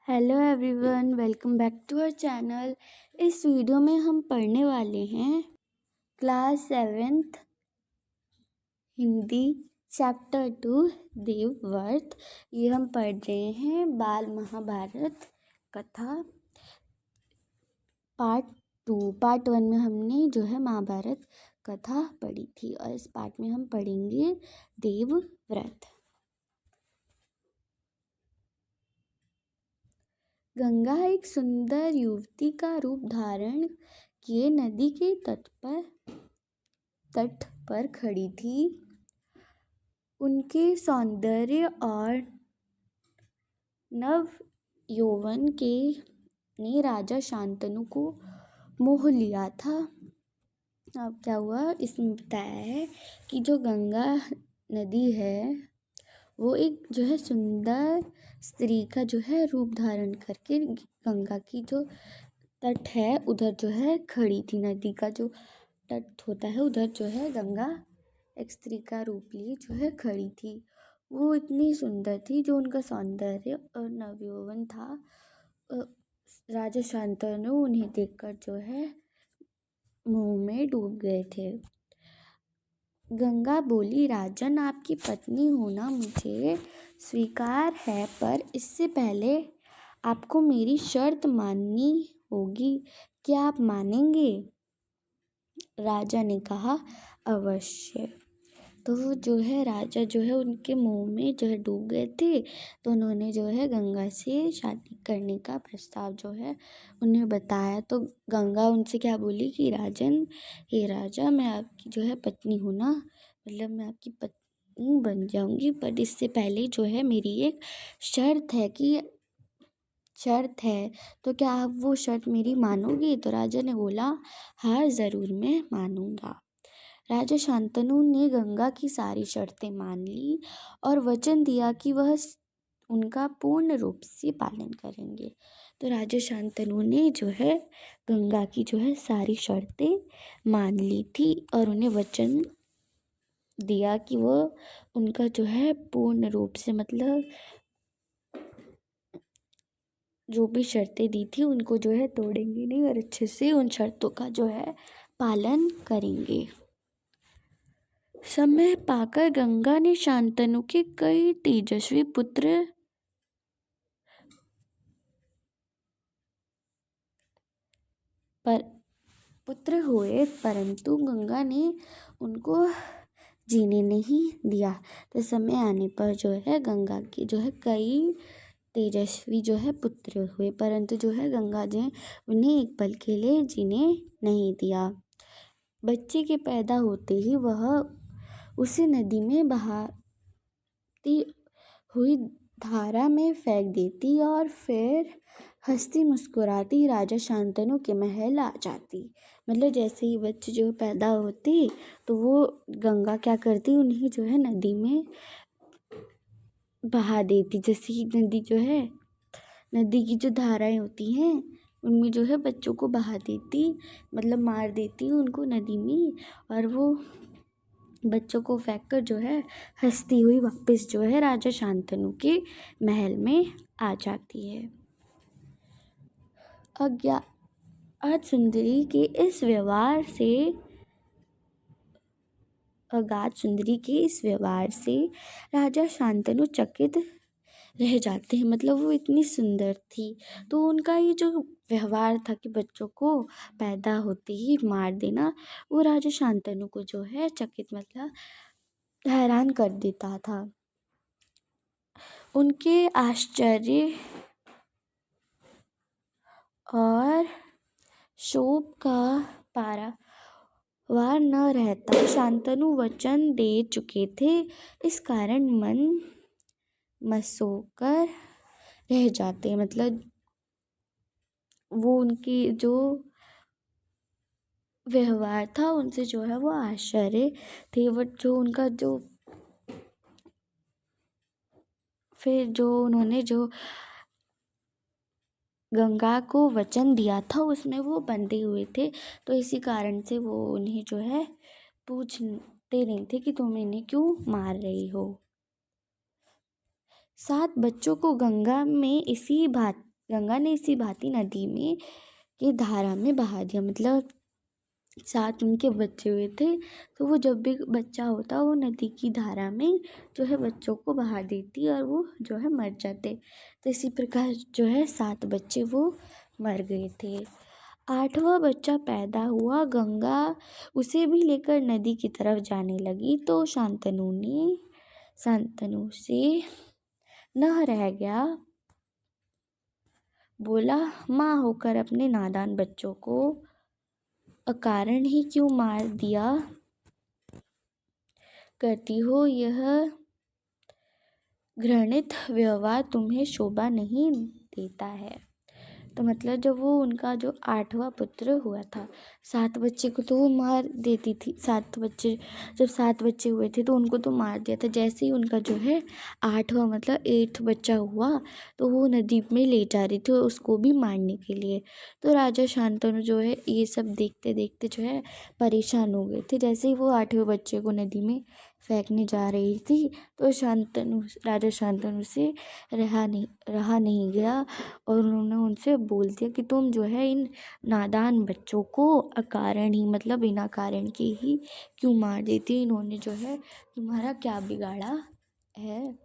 Hello everyone, welcome back to our channel. इस video में हम पढ़ने वाले हैं class 7th Hindi chapter 2 Devvrat. ये हम पढ़ रहे हैं बाल महाभारत कथा पार्ट 1 में हमने जो है महाभारत कथा पढ़ी थी और इस पार्ट में हम पढ़ेंगे देवव्रत। गंगा एक सुंदर युवती का रूप धारण किए नदी के तट पर खड़ी थी। उनके सौंदर्य और नव यौवन ने राजा शांतनु को मोह लिया था। अब क्या हुआ, इसमें बताया है कि जो गंगा नदी है वो एक जो है सुंदर स्त्री का जो है रूप धारण करके गंगा की जो तट है उधर जो है खड़ी थी। नदी का जो तट होता है उधर जो है गंगा एक स्त्री का रूप लिए जो है खड़ी थी। वो इतनी सुंदर थी, जो उनका सौंदर्य और नवयौवन था। राजा शांतनु उन्हें देखकर जो है मोह में डूब गए थे। गंगा बोली, राजन, आपकी पत्नी होना मुझे स्वीकार है, पर इससे पहले आपको मेरी शर्त माननी होगी। क्या आप मानेंगे? राजा ने कहा, अवश्य। तो जो है राजा जो है उनके मुंह में जो है डूब गए थे, तो उन्होंने जो है गंगा से शादी करने का प्रस्ताव जो है उन्हें बताया। तो गंगा उनसे क्या बोली कि राजन, हे राजा, मैं आपकी जो है पत्नी हूँ ना, मतलब मैं आपकी पत्नी बन जाऊंगी, पर इससे पहले जो है मेरी एक शर्त है, तो क्या आप वो शर्त मेरी मानोगे? तो राजा ने बोला, हाँ ज़रूर, मैं मानूंगा। राजा शांतनु ने गंगा की सारी शर्तें मान ली और वचन दिया कि वह उनका पूर्ण रूप से पालन करेंगे। तो राजा शांतनु ने जो है गंगा की जो है सारी शर्तें मान ली थी और उन्हें वचन दिया कि वह उनका जो है पूर्ण रूप से, मतलब जो भी शर्तें दी थी उनको जो है तोड़ेंगे नहीं और अच्छे से उन शर्तों का जो है पालन करेंगे। समय पाकर गंगा ने शांतनु के कई तेजस्वी पुत्र हुए, परंतु गंगा ने उनको जीने नहीं दिया। तो समय आने पर जो है गंगा के जो है कई तेजस्वी जो है पुत्र हुए, परंतु जो है गंगा जी उन्हें एक पल के लिए जीने नहीं दिया। बच्चे के पैदा होते ही वह उसे नदी में बहती हुई धारा में फेंक देती और फिर हंसती मुस्कुराती राजा शांतनु के महल आ जाती। मतलब जैसे ही बच्चे जो पैदा होते तो वो गंगा क्या करती, उन्हें जो है नदी में बहा देती। जैसे ही नदी की जो धाराएं होती हैं उनमें जो है बच्चों को बहा देती, मतलब मार देती उनको नदी में, और वो बच्चों को फेंककर जो है हंसती हुई वापस जो है राजा शांतनु के महल में आ जाती है। अज्ञात सुंदरी के इस व्यवहार से राजा शांतनु चकित रह जाते हैं। मतलब वो इतनी सुंदर थी, तो उनका ये जो व्यवहार था कि बच्चों को पैदा होते ही मार देना, वो राजा शांतनु को जो है चकित, मतलब हैरान कर देता था। उनके आश्चर्य और शोक का पारावार न रहता। शांतनु वचन दे चुके थे, इस कारण मन मसोकर रह जाते। मतलब वो उनकी जो व्यवहार था उनसे जो है वो आश्चर्य थे। बट जो उनका जो फिर जो उन्होंने जो गंगा को वचन दिया था उसमें वो बंधे हुए थे, तो इसी कारण से वो उन्हें जो है पूछते नहीं थे कि तुम इन्हें क्यों मार रही हो। 7 बच्चों को गंगा में इसी गंगा ने इसी भांति नदी में की धारा में बहा दिया। मतलब 7 उनके बच्चे हुए थे, तो वो जब भी बच्चा होता वो नदी की धारा में जो है बच्चों को बहा देती और वो जो है मर जाते। तो इसी प्रकार जो है 7 बच्चे वो मर गए थे। 8वां बच्चा पैदा हुआ। गंगा उसे भी लेकर नदी की तरफ जाने लगी तो शांतनु से न रह गया। बोला, माँ होकर अपने नादान बच्चों को अकारण ही क्यों मार दिया करती हो? यह घृणित व्यवहार तुम्हें शोभा नहीं देता है। तो मतलब जब वो उनका जो 8वां पुत्र हुआ था, 7 बच्चे को तो वो मार देती थी। 7 बच्चे जब 7 बच्चे हुए थे तो उनको तो मार दिया था। जैसे ही उनका जो है 8वां मतलब 8th बच्चा हुआ तो वो नदी में ले जा रही थी उसको भी मारने के लिए। तो राजा शांतनु जो है ये सब देखते देखते जो है परेशान हो गए थे। जैसे ही वो 8वें बच्चे को नदी में फेंकने जा रही थी तो राजा शांतनु से रहा नहीं गया और उन्होंने उनसे बोल दिया कि तुम जो है इन नादान बच्चों को अकारण ही मतलब बिना कारण के ही क्यों मार देती? इन्होंने जो है तुम्हारा क्या बिगाड़ा है?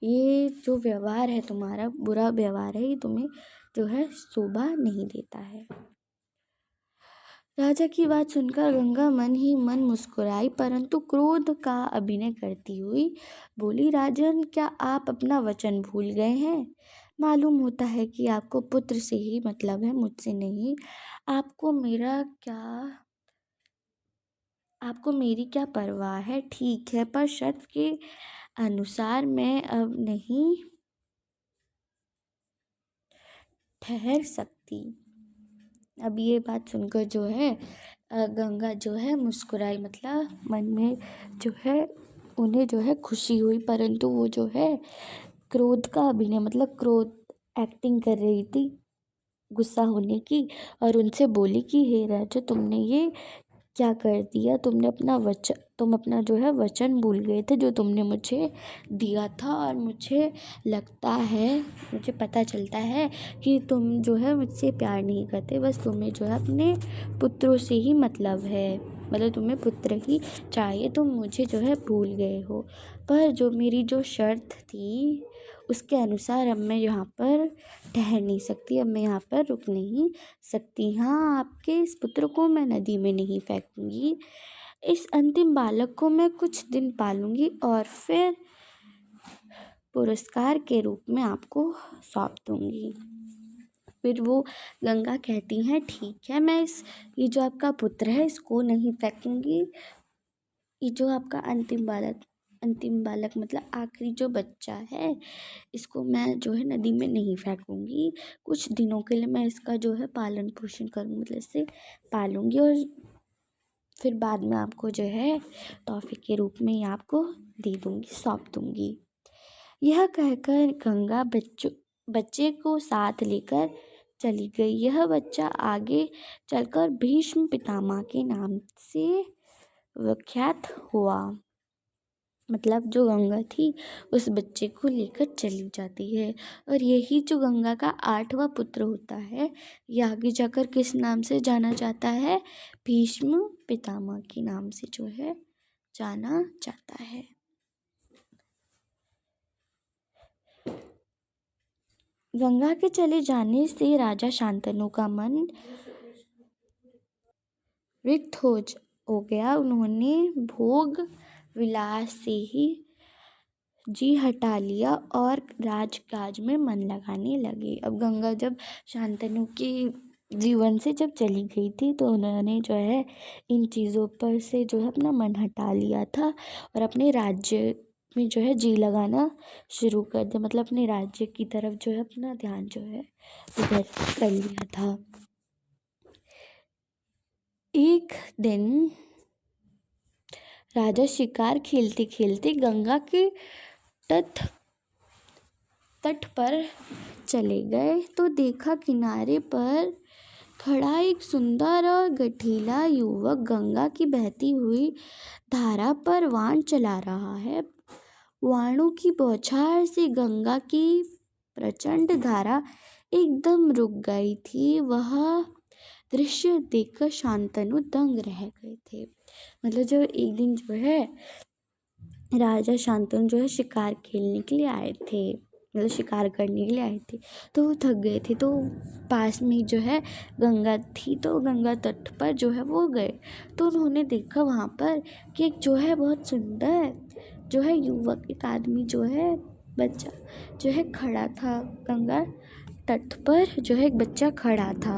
ये जो व्यवहार है तुम्हारा बुरा व्यवहार है, ये तुम्हें जो है शोभा नहीं देता है। राजा की बात सुनकर गंगा मन ही मन मुस्कुराई, परंतु क्रोध का अभिनय करती हुई बोली, राजन, क्या आप अपना वचन भूल गए हैं? मालूम होता है कि आपको पुत्र से ही मतलब है, मुझसे नहीं। आपको मेरी क्या परवाह है? ठीक है, पर शर्त के अनुसार मैं अब नहीं ठहर सकती। अब ये बात सुनकर जो है गंगा जो है मुस्कुराई, मतलब मन में जो है उन्हें जो है खुशी हुई, परंतु वो जो है क्रोध का अभिनय मतलब क्रोध एक्टिंग कर रही थी गुस्सा होने की और उनसे बोली कि हे राजा, तुमने ये क्या कर दिया? तुम अपना जो है वचन भूल गए थे जो तुमने मुझे दिया था और मुझे पता चलता है कि तुम जो है मुझसे प्यार नहीं करते, बस तुम्हें जो है अपने पुत्रों से ही मतलब है, मतलब तुम्हें पुत्र ही चाहिए, तुम मुझे जो है भूल गए हो। पर जो मेरी जो शर्त थी उसके अनुसार अब मैं यहाँ पर ठहर नहीं सकती, अब मैं यहाँ पर रुक नहीं सकती। हाँ, आपके इस पुत्र को मैं नदी में नहीं फेंकूंगी, इस अंतिम बालक को मैं कुछ दिन पालूंगी और फिर पुरस्कार के रूप में आपको सौंप दूंगी। फिर वो गंगा कहती हैं, ठीक है, मैं ये जो आपका पुत्र है इसको नहीं फेंकूंगी। ये जो आपका अंतिम बालक मतलब आखिरी जो बच्चा है, इसको मैं जो है नदी में नहीं फेंकूंगी। कुछ दिनों के लिए मैं इसका जो है पालन पोषण करूँगी, मतलब इसे पालूंगी और फिर बाद में आपको जो है तोहफे के रूप में आपको दे दूंगी, सौंप दूंगी। यह कहकर गंगा बच्चे को साथ लेकर चली गई। यह बच्चा आगे चलकर भीष्म पितामह के नाम से विख्यात हुआ। मतलब जो गंगा थी उस बच्चे को लेकर चली जाती है और यही जो गंगा का 8वां पुत्र होता है, ये आगे जाकर किस नाम से जाना जाता है? भीष्म पितामह के नाम से जो है जाना जाता है। गंगा के चले जाने से राजा शांतनु का मन रिक्त हो गया। उन्होंने भोग विलास से ही जी हटा लिया और राजकाज में मन लगाने लगे। अब गंगा जब शांतनु के जीवन से जब चली गई थी तो उन्होंने जो है इन चीज़ों पर से जो है अपना मन हटा लिया था और अपने राज्य में जो है जी लगाना शुरू कर दिया, मतलब अपने राज्य की तरफ जो है अपना ध्यान जो है उधर कर लिया था। एक दिन राजा शिकार खेलते खेलते गंगा के तट पर चले गए तो देखा किनारे पर खड़ा एक सुंदर और गठीला युवक गंगा की बहती हुई धारा पर वाण चला रहा है। वाणों की बौछार से गंगा की प्रचंड धारा एकदम रुक गई थी। वह दृश्य देखकर शांतनु दंग रह गए थे। मतलब जो एक दिन जो है राजा शांतनु जो है शिकार खेलने के लिए आए थे, मतलब शिकार करने के लिए आए थे, तो वो थक गए थे। तो पास में जो है गंगा थी, तो गंगा तट पर जो है वो गए। तो उन्होंने देखा वहाँ पर कि एक जो है बहुत सुंदर जो है युवक, एक आदमी जो है बच्चा जो है खड़ा था। गंगा तट पर जो है एक बच्चा खड़ा था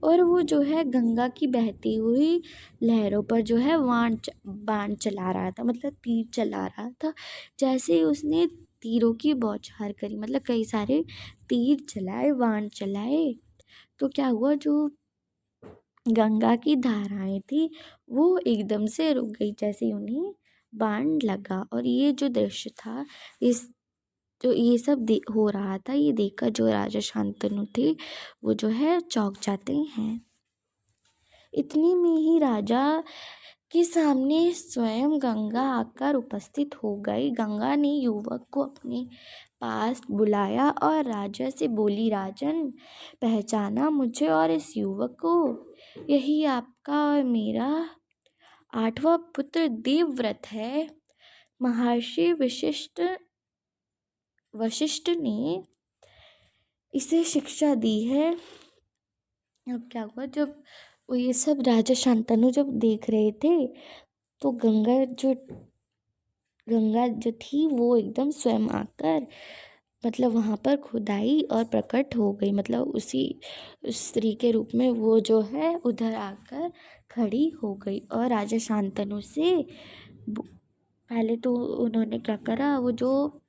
और वो जो है गंगा की बहती हुई लहरों पर जो है बाण चला रहा था, मतलब तीर चला रहा था। जैसे ही उसने तीरों की बौछार करी, मतलब कई सारे तीर चलाए, बाण चलाए, तो क्या हुआ, जो गंगा की धाराएं थी वो एकदम से रुक गई जैसे उन्हें बाण लगा। और ये जो दृश्य था, इस जो ये सब हो रहा था, ये देखकर जो राजा शांतनु थे वो जो है चौंक जाते हैं। इतने में ही राजा के सामने स्वयं गंगा आकर उपस्थित हो गई। गंगा ने युवक को अपने पास बुलाया और राजा से बोली, राजन, पहचाना मुझे और इस युवक को? यही आपका और मेरा 8वां पुत्र देवव्रत है। महर्षि वशिष्ठ ने इसे शिक्षा दी है। अब क्या हुआ, जब वो ये सब राजा शांतनु जब देख रहे थे, तो गंगा जो थी वो एकदम स्वयं आकर मतलब वहाँ पर खुद आई और प्रकट हो गई। मतलब उस स्त्री के रूप में वो जो है उधर आकर खड़ी हो गई और राजा शांतनु से पहले तो उन्होंने क्या करा, वो जो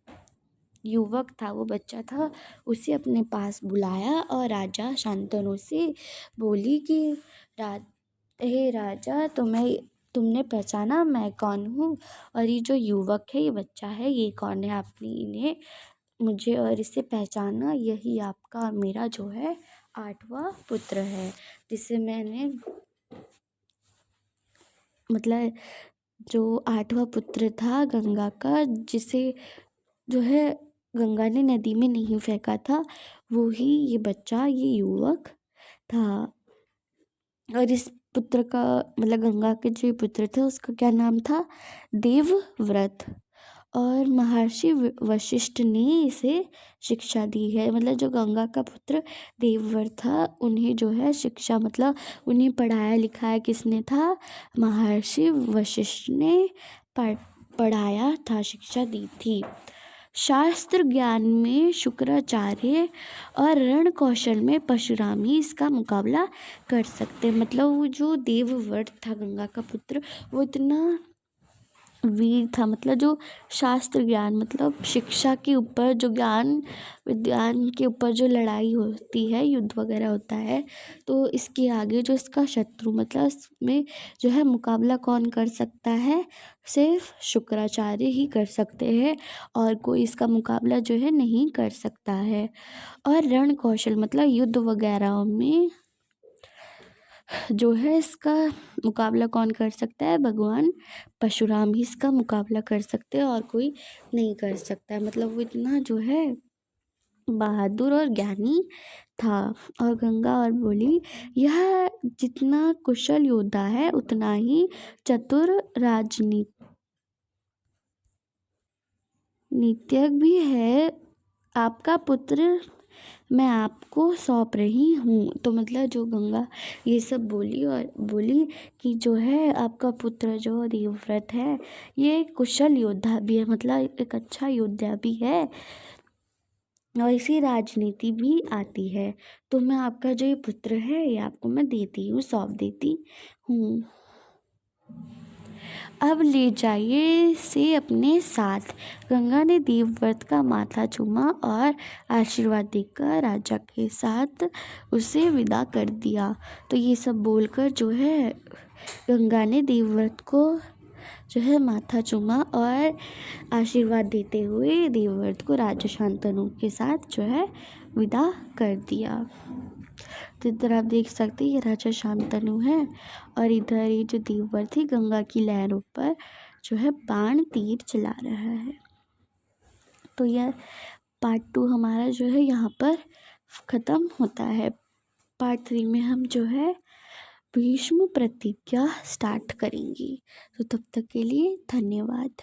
युवक था, वो बच्चा था, उसे अपने पास बुलाया और राजा शांतनु से बोली कि हे राजा, तुमने पहचाना मैं कौन हूँ? और ये जो युवक है, ये बच्चा है, ये कौन है? आपने इन्हें मुझे और इसे पहचाना? यही आपका और मेरा जो है 8वां पुत्र है, जिसे मैंने मतलब जो 8वां पुत्र था गंगा का, जिसे जो है गंगा ने नदी में नहीं फेंका था, वो ही ये बच्चा, ये युवक था। और इस पुत्र का मतलब गंगा के जो पुत्र थे उसका क्या नाम था? देवव्रत। और महर्षि वशिष्ठ ने इसे शिक्षा दी है। मतलब जो गंगा का पुत्र देवव्रत था, उन्हें जो है शिक्षा मतलब उन्हें पढ़ाया लिखाया किसने था? महर्षि वशिष्ठ ने पढ़ाया था, शिक्षा दी थी। शास्त्र ज्ञान में शुक्राचार्य और रण कौशल में परशुराम ही इसका मुकाबला कर सकते। मतलब वो जो देवव्रत था गंगा का पुत्र, वो इतना वीर था। मतलब जो शास्त्र ज्ञान मतलब शिक्षा के ऊपर जो विज्ञान के ऊपर जो लड़ाई होती है, युद्ध वगैरह होता है, तो इसके आगे जो इसका शत्रु मतलब इसमें जो है मुकाबला कौन कर सकता है? सिर्फ शुक्राचार्य ही कर सकते हैं और कोई इसका मुकाबला जो है नहीं कर सकता है। और रण कौशल मतलब युद्ध वगैरह में जो है इसका मुकाबला कौन कर सकता है? भगवान परशुराम ही इसका मुकाबला कर सकते हैं और कोई नहीं कर सकता है। मतलब वो इतना जो है बहादुर और ज्ञानी था। और गंगा और बोली, यह जितना कुशल योद्धा है उतना ही चतुर राजनीतिज्ञ भी है। आपका पुत्र मैं आपको सौंप रही हूँ। तो मतलब जो गंगा ये सब बोली और बोली कि जो है आपका पुत्र जो देवव्रत है, ये कुशल योद्धा भी है, मतलब एक अच्छा योद्धा भी है और इसी राजनीति भी आती है। तो मैं आपका जो ये पुत्र है, ये आपको मैं देती हूँ, सौंप देती हूँ। अब ले जाइए से अपने साथ। गंगा ने देवव्रत का माथा चूमा और आशीर्वाद देकर राजा के साथ उसे विदा कर दिया। तो ये सब बोलकर जो है गंगा ने देवव्रत को जो है माथा चूमा और आशीर्वाद देते हुए देवव्रत को राजा शांतनु के साथ जो है विदा कर दिया। तो इधर आप देख सकते हैं ये राजा शांतनु है और इधर ये जो देवव्रत थी गंगा की लहरों पर जो है बाण तीर चला रहा है। तो यह पार्ट 2 हमारा जो है यहाँ पर ख़त्म होता है। पार्ट 3 में हम जो है भीष्म प्रतिज्ञा स्टार्ट करेंगे। तो तब तक के लिए धन्यवाद।